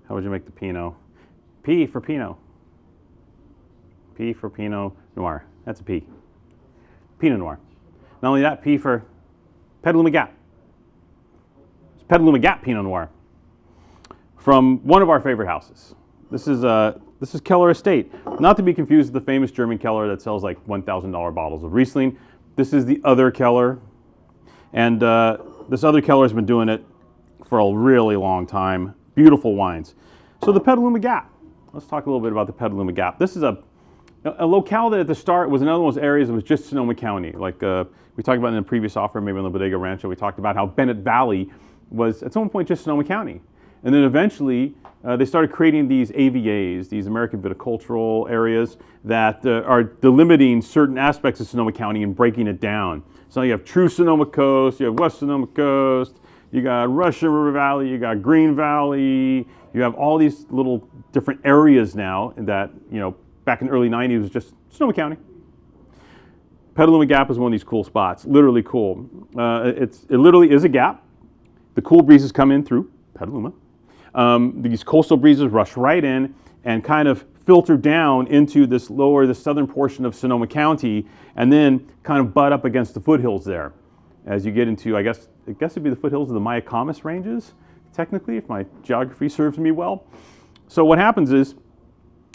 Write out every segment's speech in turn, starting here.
How would you make the Pinot? P for Pinot. P for Pinot Noir. That's a P. Pinot Noir. Not only that, P for Petaluma Gap. It's Petaluma Gap Pinot Noir from one of our favorite houses. This is Keller Estate, not to be confused with the famous German Keller that sells like $1,000 bottles of Riesling. This is the other Keller, and this other Keller has been doing it for a really long time. Beautiful wines. So the Petaluma Gap. Let's talk a little bit about the Petaluma Gap. This is a locale that at the start was another one of those areas that was just Sonoma County. Like we talked about in the previous offer, maybe on the Bodega Rancho, we talked about how Bennett Valley was at some point just Sonoma County. And then eventually they started creating these AVAs, these American viticultural areas that are delimiting certain aspects of Sonoma County and breaking it down. So you have true Sonoma Coast, you have West Sonoma Coast, you got Russian River Valley, you got Green Valley, you have all these little different areas now that, you know, back in the early 90s was just Sonoma County. Petaluma Gap is one of these cool spots, literally cool. It literally is a gap. The cool breezes come in through Petaluma. These coastal breezes rush right in and kind of filter down into the southern portion of Sonoma County, and then kind of butt up against the foothills there. As you get into, I guess it'd be the foothills of the Mayacamas ranges, technically, if my geography serves me well. So what happens is,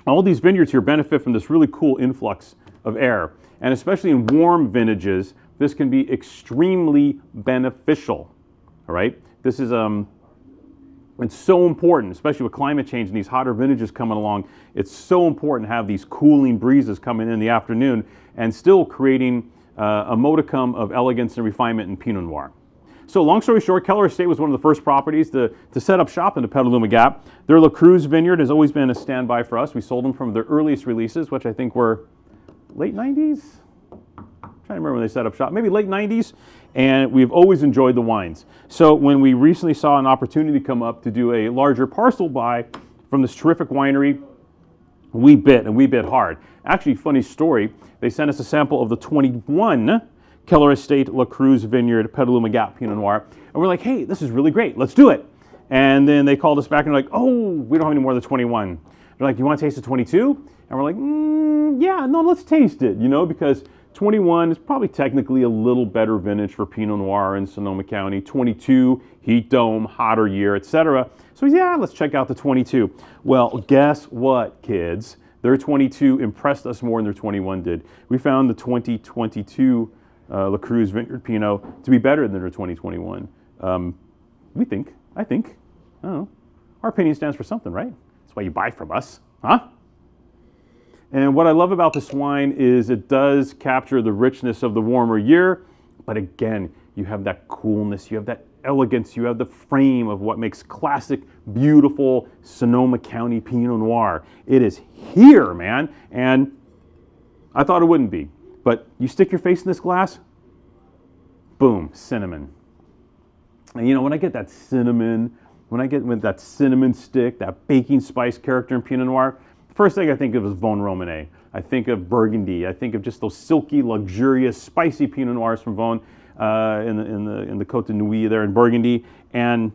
all these vineyards here benefit from this really cool influx of air, and especially in warm vintages, this can be extremely beneficial. All right, this is it's so important, especially with climate change and these hotter vintages coming along. It's so important to have these cooling breezes coming in the afternoon and still creating a modicum of elegance and refinement in Pinot Noir. So long story short, Keller Estate was one of the first properties to set up shop in the Petaluma Gap. Their Cruz vineyard has always been a standby for us. We sold them from their earliest releases, which I think were late 90s? I'm trying to remember when they set up shop, maybe late 90s, and we've always enjoyed the wines. So when we recently saw an opportunity come up to do a larger parcel buy from this terrific winery, we bid, and we bid hard. Actually, funny story, they sent us a sample of the 21 Keller Estate Cruz Vineyard Petaluma Gap Pinot Noir, and we're like, hey, this is really great, let's do it. And then they called us back and they're like, oh, we don't have any more than 21. They're like, you want to taste the 22? And we're like, yeah, no, let's taste it, you know, because 21 is probably technically a little better vintage for Pinot Noir in Sonoma County. 22, heat dome, hotter year, etc. So yeah, let's check out the 22. Well, guess what, kids? Their 22 impressed us more than their 21 did. We found the 2022 Cruz Vineyard Pinot to be better than their 2021. I think. I don't know. Our opinion stands for something, right? That's why you buy from us, huh? And what I love about this wine is it does capture the richness of the warmer year, but again, you have that coolness, you have that elegance, you have the frame of what makes classic, beautiful Sonoma County Pinot Noir. It is here, man, and I thought it wouldn't be. But you stick your face in this glass, boom, cinnamon. And you know, when I get that cinnamon, when I get with that cinnamon stick, that baking spice character in Pinot Noir, the first thing I think of is Vosne-Romanée. I think of Burgundy. I think of just those silky, luxurious, spicy Pinot Noirs from Vosne in the Côte de Nuit there in Burgundy, and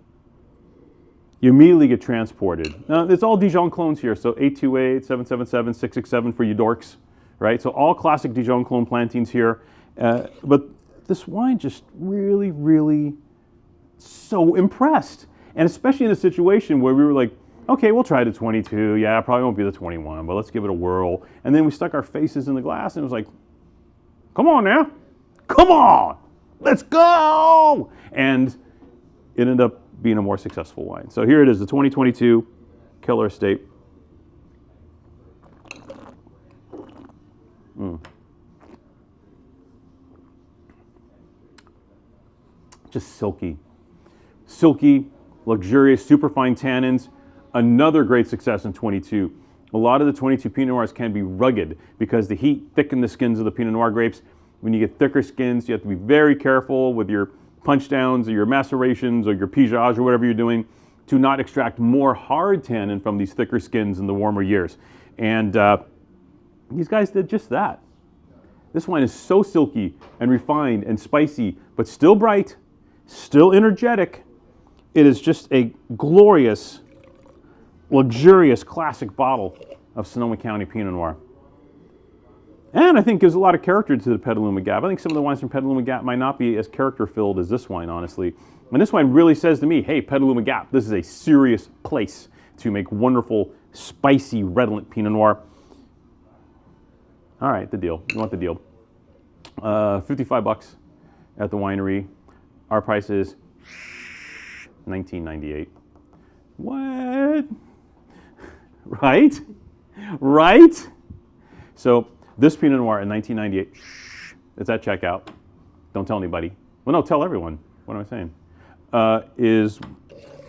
you immediately get transported. Now, it's all Dijon clones here, so 828, 777, 667 for you dorks, right? So all classic Dijon clone plantings here, but this wine just really, really so impressed, and especially in a situation where we were like, okay, we'll try the 22. Yeah, probably won't be the 21, but let's give it a whirl. And then we stuck our faces in the glass, and it was like, come on now, come on, let's go. And it ended up being a more successful wine. So here it is, the 2022 Keller Estate. Just silky, luxurious, superfine tannins. Another great success in 22. A lot of the 22 Pinot Noirs can be rugged because the heat thickened the skins of the Pinot Noir grapes. When you get thicker skins, you have to be very careful with your punch downs or your macerations or your pigeage or whatever you're doing to not extract more hard tannin from these thicker skins in the warmer years. And these guys did just that. This wine is so silky and refined and spicy, but still bright, still energetic. It is just a glorious luxurious classic bottle of Sonoma County Pinot Noir. And I think gives a lot of character to the Petaluma Gap. I think some of the wines from Petaluma Gap might not be as character-filled as this wine, honestly. And this wine really says to me, hey, Petaluma Gap, this is a serious place to make wonderful, spicy, redolent Pinot Noir. All right, the deal. You want the deal. 55 bucks at the winery. Our price is $19.98. What? Right? Right? So this Pinot Noir in $19.98, it's at checkout. Don't tell anybody. Well, no, tell everyone. What am I saying? Is,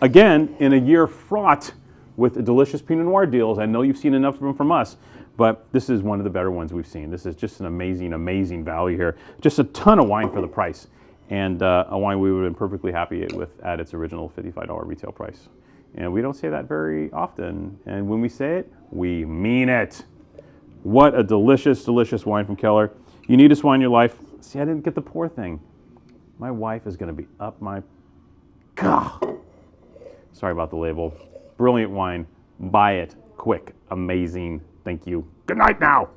again, in a year fraught with delicious Pinot Noir deals. I know you've seen enough of them from us, but this is one of the better ones we've seen. This is just an amazing, amazing value here. Just a ton of wine for the price, and a wine we would have been perfectly happy with at its original $55 retail price. And we don't say that very often, and when we say it, we mean it. What a delicious, delicious wine from Keller. You need this wine in your life. See, I didn't get the pour thing. My wife is going to be up my... God. Sorry about the label. Brilliant wine. Buy it. Quick. Amazing. Thank you. Good night now.